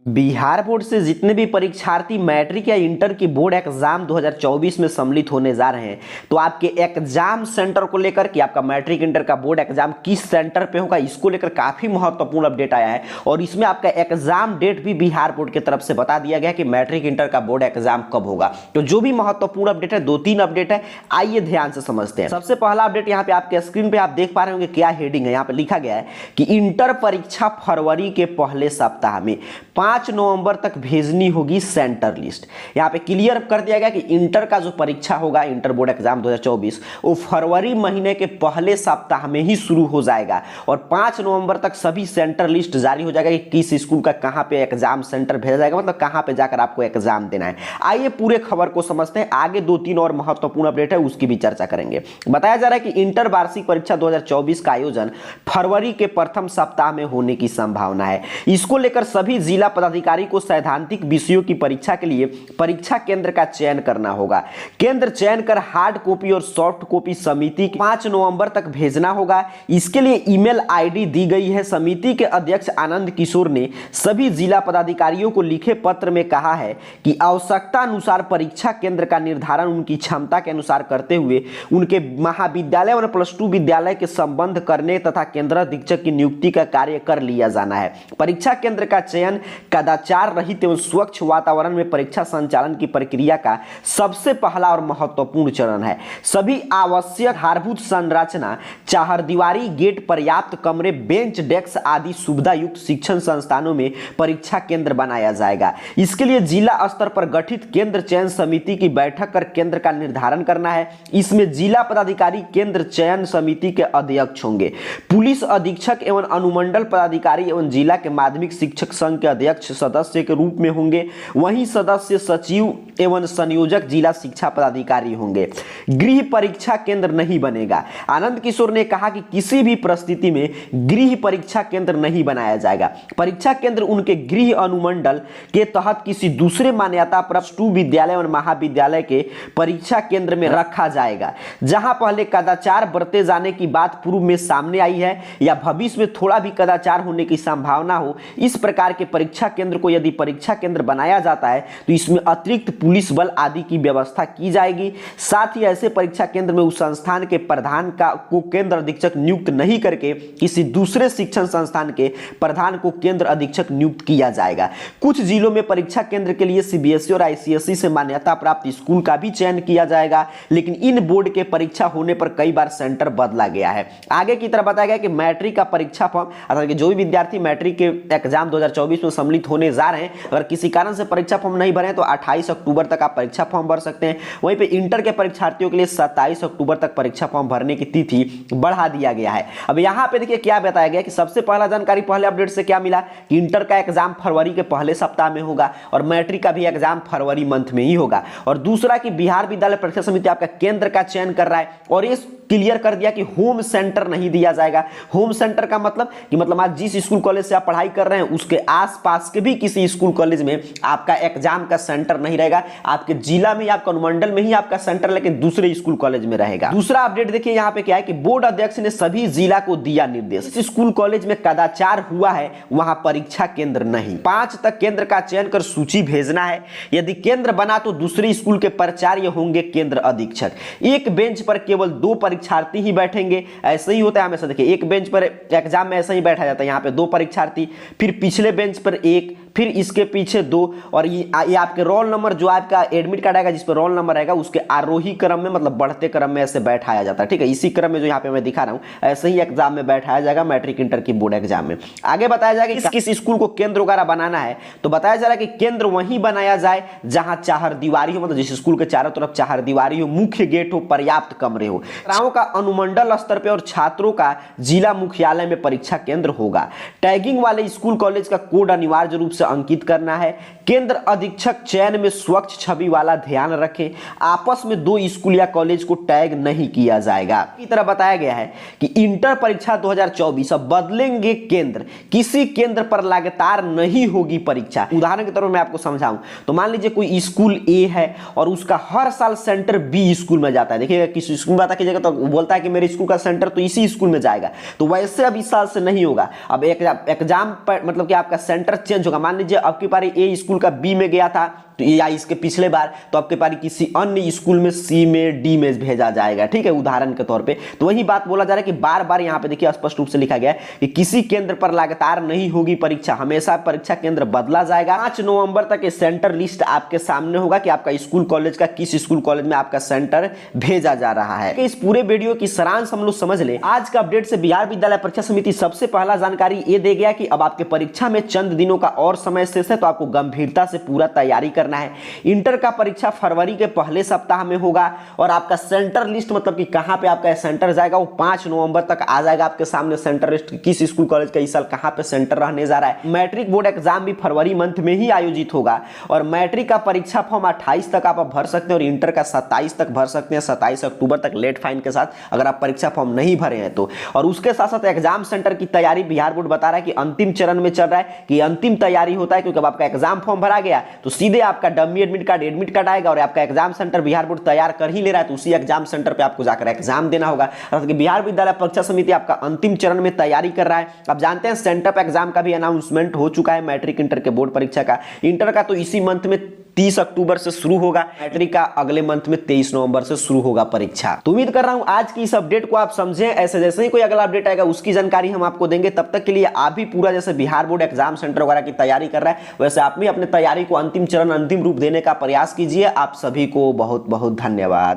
Bihar board से जितने भी परीक्षार्थी मैट्रिक या इंटर की बोर्ड एग्जाम 2024 में सम्मिलित होने जा रहे हैं, तो आपके एग्जाम सेंटर को लेकर कि आपका मैट्रिक इंटर का बोर्ड एग्जाम किस सेंटर पे होगा, इसको लेकर काफी महत्वपूर्ण अपडेट आया है। और इसमें आपका एग्जाम डेट भी बिहार बोर्ड की तरफ से बता दिया गया कि मैट्रिक इंटर का बोर्ड एग्जाम कब होगा। तो जो भी महत्वपूर्ण अपडेट है, 2-3 अपडेट है, आइए ध्यान से समझते हैं। सबसे पहला अपडेट यहाँ पे आपके स्क्रीन पे आप देख पा रहे होंगे, क्या हेडिंग है। यहाँ पे लिखा गया है कि इंटर परीक्षा फरवरी के पहले सप्ताह में 5 नवंबर तक भेजनी होगी सेंटर लिस्ट। यहां पे क्लियर कर दिया गया कि इंटर का जो परीक्षा होगा, इंटर बोर्ड एग्जाम 2024, वो फरवरी महीने के पहले सप्ताह में ही शुरू हो जाएगा और 5 नवंबर तक सभी सेंटर लिस्ट जारी हो जाएगा कि किस स्कूल का कहां पे एग्जाम सेंटर भेजा जाएगा, मतलब कहां पे जाकर आपको एग्जाम देना है। आइए पूरे खबर को समझते हैं। आगे 2-3 और महत्वपूर्ण अपडेट है, उसकी भी चर्चा करेंगे। बताया जा रहा है कि इंटर वार्षिक परीक्षा 2024 का आयोजन फरवरी के प्रथम सप्ताह में होने की संभावना है। इसको लेकर सभी जिला पदाधिकारी को सैद्धांतिक विषयों की परीक्षा के लिए परीक्षा केंद्र का चयन करना होगा। केंद्र चयन कर हार्ड कॉपी और सॉफ्ट कॉपी समिति 5 नवंबर तक भेजना होगा। इसके लिए ईमेल आईडी दी गई है। समिति के अध्यक्ष आनंद किशोर ने सभी जिला पदाधिकारियों को लिखे पत्र में कहा है कि आवश्यकता अनुसार परीक्षा केंद्र का निर्धारण उनकी क्षमता के अनुसार करते हुए उनके महाविद्यालय और +2 विद्यालय के संबंध करने तथा केंद्राधीक्षक की नियुक्ति का कार्य कर लिया जाना है। परीक्षा केंद्र का चयन कदाचार रहित एवं स्वच्छ वातावरण में परीक्षा संचालन की प्रक्रिया का सबसे पहला और महत्वपूर्ण चरण है। सभी आवश्यक आधारभूत संरचना, चारदीवारी गेट, पर्याप्त कमरे, बेंच, डेस्क आदि सुविधा युक्त शिक्षण संस्थानों में परीक्षा केंद्र बनाया जाएगा। इसके लिए जिला स्तर पर गठित केंद्र चयन समिति की बैठक कर केंद्र का निर्धारण करना है। इसमें जिला पदाधिकारी केंद्र चयन समिति के अध्यक्ष होंगे। पुलिस अधीक्षक एवं अनुमंडल पदाधिकारी एवं जिला के माध्यमिक शिक्षक संघ के अध्यक्ष सदस्य के रूप में होंगे। वहीं सदस्य सचिव एवं संयोजक जिला शिक्षा पदाधिकारी होंगे। गृह परीक्षा केंद्र नहीं बनेगा। आनंद किशोर ने कहा कि किसी भी परिस्थिति में गृह परीक्षा केंद्र नहीं बनाया जाएगा। परीक्षा केंद्र उनके गृह अनुमंडल के तहत किसी दूसरे मान्यता प्राप्त विद्यालय और महाविद्यालय के परीक्षा केंद्र में रखा जाएगा। जहां पहले कदाचार बरते जाने की बात पूर्व में सामने आई है या भविष्य में थोड़ा भी कदाचार होने की संभावना हो, इस प्रकार के परीक्षा केंद्र को यदि परीक्षा केंद्र बनाया जाता है तो इसमें अतिरिक्त पुलिस बल आदि की व्यवस्था की जाएगी। साथ ही ऐसे परीक्षा केंद्र में उस संस्थान के प्रधान को केंद्र अधीक्षक नियुक्त नहीं करके किसी दूसरे शिक्षण संस्थान के प्रधान को केंद्र अधीक्षक नियुक्त किया जाएगा। कुछ जिलों में परीक्षा केंद्र के लिए सीबीएसई और आईसीएसई से मान्यता प्राप्त स्कूल का भी चयन किया जाएगा, लेकिन इन बोर्ड के परीक्षा होने पर कई बार सेंटर बदला गया है। आगे की तरफ बताया गया कि मैट्रिक का परीक्षा फॉर्म, अर्थात जो भी विद्यार्थी मैट्रिक के एग्जाम 2024 में सम्मिलित होने जा रहे हैं, अगर किसी कारण से परीक्षा फॉर्म नहीं भरे तो 28 अक्टूबर तक आप परीक्षा फॉर्म भर सकते हैं। वहीं पे इंटर के परीक्षार्थियों के लिए 27 अक्टूबर तक परीक्षा फॉर्म भरने की तिथि बढ़ा दिया गया है। अब यहाँ पे देखिए क्या बताया गया कि सबसे पहला जानकारी पहले अपडेट से क्या मिला कि इंटर का एग्जाम फरवरी के पहले सप्ताह में होगा और मैट्रिक का भी एग्जाम फरवरी मंथ में ही होगा। और दूसरा कि बिहार विद्यालय परीक्षा समिति आपका केंद्र का चयन कर रहा है और ये क्लियर कर दिया कि होम सेंटर नहीं दिया जाएगा। होम सेंटर का मतलब कि आज जिस स्कूल कॉलेज से आप पढ़ाई कर रहे हैं उसके आसपास के भी किसी स्कूल कॉलेज में आपका एग्जाम का सेंटर नहीं रहेगा। आपके जिला में, आपका अनुमंडल में ही आपका सेंटर, लेकिन दूसरे स्कूल कॉलेज में रहेगा। दूसरा अपडेट देखिए यहाँ पे क्या है कि बोर्ड अध्यक्ष ने सभी जिला को दिया निर्देश, इस स्कूल कॉलेज में कदाचार हुआ है वहां परीक्षा केंद्र नहीं। 5 तक केंद्र का चयन कर सूची भेजना है। यदि केंद्र बना तो दूसरे स्कूल के प्राचार्य होंगे केंद्र अधीक्षक। एक बेंच पर केवल 2 परीक्षार्थी ही बैठेंगे। ऐसे ही होता है हमेशा। देखिए एक बेंच पर एग्जाम में ऐसा ही बैठा जाता है, यहाँ पे 2 परीक्षार्थी, फिर पिछले बेंच पर 1, फिर इसके पीछे 2 और ये आपके रोल नंबर जो आपका एडमिट कार्ड आएगा जिस पर रोल नंबर आएगा उसके आरोही क्रम में, मतलब बढ़ते क्रम में ऐसे बैठाया जाता है। ठीक है, इसी क्रम में जो यहाँ पे मैं दिखा रहा हूँ ऐसे ही एग्जाम में बैठाया जाएगा मैट्रिक इंटर की बोर्ड एग्जाम में। आगे बताया जाएगा किस स्कूल को केंद्र वगैरह बनाना है, तो बताया जा रहा है कि केंद्र वहीं बनाया जाए जहां चारदीवारी हो, मतलब जिस स्कूल के चारों तरफ चारदीवारी हो, मुख्य गेट हो, पर्याप्त कमरे हो। छात्राओं का अनुमंडल स्तर पर और छात्रों का जिला मुख्यालय में परीक्षा केंद्र होगा। टैगिंग वाले स्कूल कॉलेज का कोड अनिवार्य रूप से अंकित करना है। केंद्र अधीक्षक चयन में स्वच्छ छवि वाला ध्यान रखें। आपस में 2 स्कूल या कॉलेज को टैग नहीं किया जाएगा। इसी तरह बताया गया है कि इंटर परीक्षा 2024 अब बदलेंगे केंद्र, किसी केंद्र पर लगातार नहीं होगी परीक्षा। उदाहरण के तौर पर मैं आपको समझाऊं तो मान लीजिए कोई स्कूल ए है और उसका हर साल सेंटर बी स्कूल में जाता है। देखिएगा किसी स्कूल में आता कीजिएगा तो बोलता है कि मेरे स्कूल का सेंटर तो इसी स्कूल में जाएगा, तो वैसे अब इस साल से नहीं होगा। अब एग्जाम पर मतलब कि आपका सेंटर चेंज होगा। मान लीजिए आपकी पारी ए स्कूल का बी में गया था तो या इसके पिछले बार, तो आपके पारी किसी अन्य स्कूल में सी में डी में भेजा जाएगा, ठीक है, उदाहरण के तौर पे। तो वही बात बोला जा रहा है कि बार बार यहाँ पे देखिए स्पष्ट रूप से लिखा गया है कि किसी केंद्र पर लगातार नहीं होगी परीक्षा, हमेशा परीक्षा केंद्र बदला जाएगा। 5 नवंबर तक ये सेंटर लिस्ट आपके सामने होगा कि आपका स्कूल कॉलेज का किस स्कूल कॉलेज में आपका सेंटर भेजा जा रहा है। इस पूरे वीडियो की सारांश हम लोग समझ ले। आज का अपडेट से बिहार विद्यालय परीक्षा समिति सबसे पहला जानकारी ये दे गया कि अब आपके परीक्षा में चंद दिनों का और समय शेष है, तो आपको गंभीरता से पूरा तैयारी करना है। इंटर का परीक्षा फरवरी के पहले सप्ताह में होगा और आपका सेंटर लिस्ट मतलब कि कहां पे आपका सेंटर जाएगा वो 5 नवंबर तक आ जाएगा आपके सामने। सेंटर लिस्ट किस स्कूल कॉलेज का इस साल कहां पे सेंटर रहने जा रहा है। मैट्रिक बोर्ड एग्जाम भी फरवरी मंथ में ही आयोजित होगा और मैट्रिक का परीक्षा फॉर्म 28 तक आप भर सकते हैं और इंटर का 27 तक भर सकते हैं, 27 अक्टूबर तक लेट फाइन के साथ, अगर आप परीक्षा फॉर्म नहीं भरे हैं तो। और उसके साथ साथ एग्जाम सेंटर की तैयारी बिहार बोर्ड बता रहा है कि अंतिम चरण में चल रहा है, कि अंतिम तैयारी होता है, क्योंकि अब आपका एग्जाम फॉर्म भरा गया तो सीधे आपका डमी एडमिट कार्ड आएगा और आपका एग्जाम सेंटर बिहार बोर्ड तैयार कर ही ले रहा है, तो उसी एग्जाम सेंटर पे आपको जाकर एग्जाम देना होगा। अर्थात बिहार विद्यालय परीक्षा समिति आपका अंतिम चरण में तैयारी कर रहा है। अब जानते हैं सेंटर एग्जाम का भी अनाउंसमेंट हो चुका है, मैट्रिक इंटर के बोर्ड परीक्षा का। इंटर का तो इसी मंथ में 30 अक्टूबर से शुरू होगा, मैट्रिक का अगले मंथ में 23 नवंबर से शुरू होगा परीक्षा। तो उम्मीद कर रहा हूं आज की इस अपडेट को आप समझें। ऐसे जैसे ही कोई अगला अपडेट आएगा उसकी जानकारी हम आपको देंगे। तब तक के लिए आप भी पूरा जैसे बिहार बोर्ड एग्जाम सेंटर वगैरह की तैयारी कर रहा है वैसे आप भी अपने तैयारी को अंतिम चरण अंतिम रूप देने का प्रयास कीजिए। आप सभी को बहुत बहुत धन्यवाद।